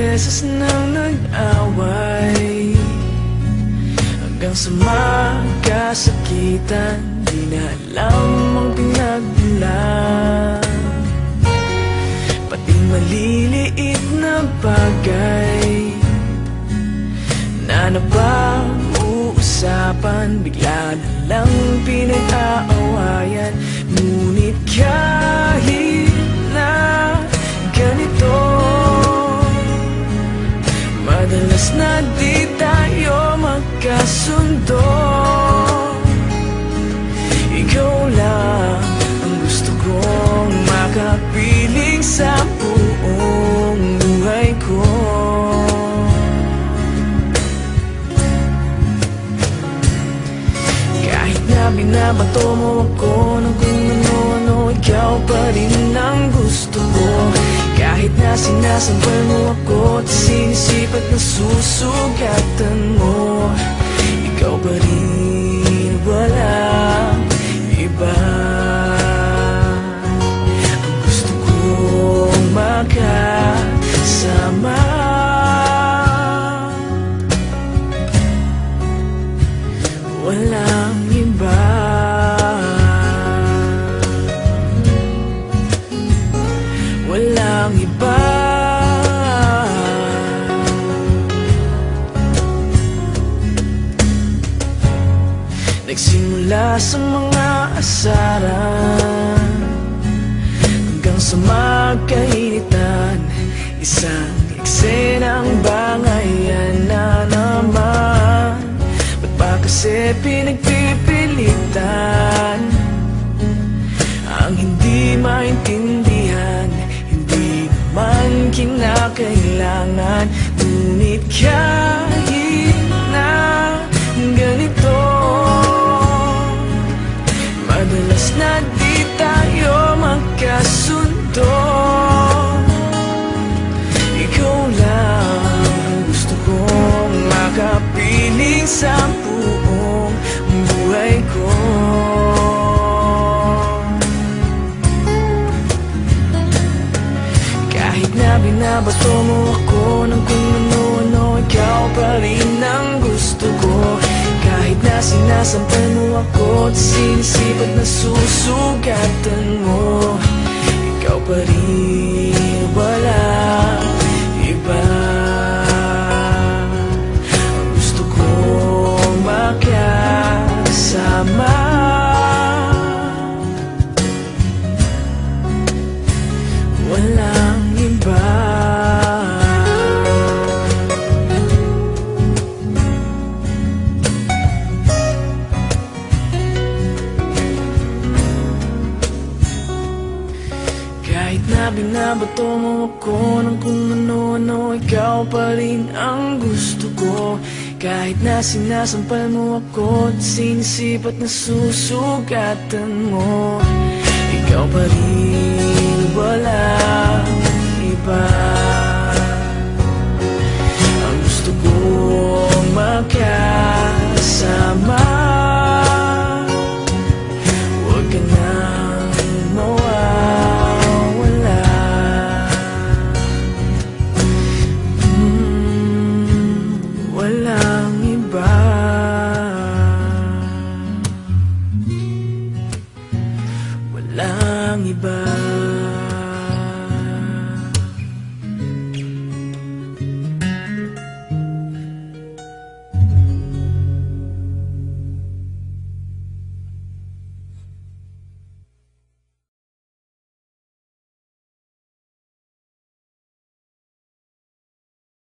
beses nang nag-away, hanggang sa magkasakitan, di na alam ang pinagmulan. Pati maliliit na bagay na napag-uusapan, bigla na lang pinag-aawayan. Ngunit kahit na ganito, madalas na di tayo magkasundo. Ikaw lang ang gusto kong makapiling sa buong buhay ko. Kahit na binabato mo ako ng kung ano-ano, ikaw pa rin ang gusto ko. Kahit na sinasampal mo ako at sinisipat na susugatan mo, ikaw pa rin, walang iba. Ang gusto kong makasama, walang iba. Walang iba. Nagsimula sa mga asaran, hanggang sa magkainitan, isang eksenang bangayan na naman. Ba't ba kasi pinagpipilitan ang hindi maintindihan? Hindi naman kinakailangan. Ngunit kahit na ganito, madalas na di tayo magkasundo. Ikaw lang ang gusto kong makapiling sa buong buhay ko. Kahit na binabato mo ako ng kung ano-ano, ikaw pa rin ang gusto ko. Kahit na sinasampal mo ako at sinisipat na susugatan mo, ikaw pa rin, walang iba. Ang gusto kong makasama, walang iba. Kahit na binabato mo ako ng kung ano-ano, ikaw pa rin ang gusto ko. Kahit na sinasampal mo ako at sinisipat na susugatan mo, ikaw pa rin, walang iba. Ang gusto kong makasama, huwag ka nang mawawala. Walang iba. Walang iba.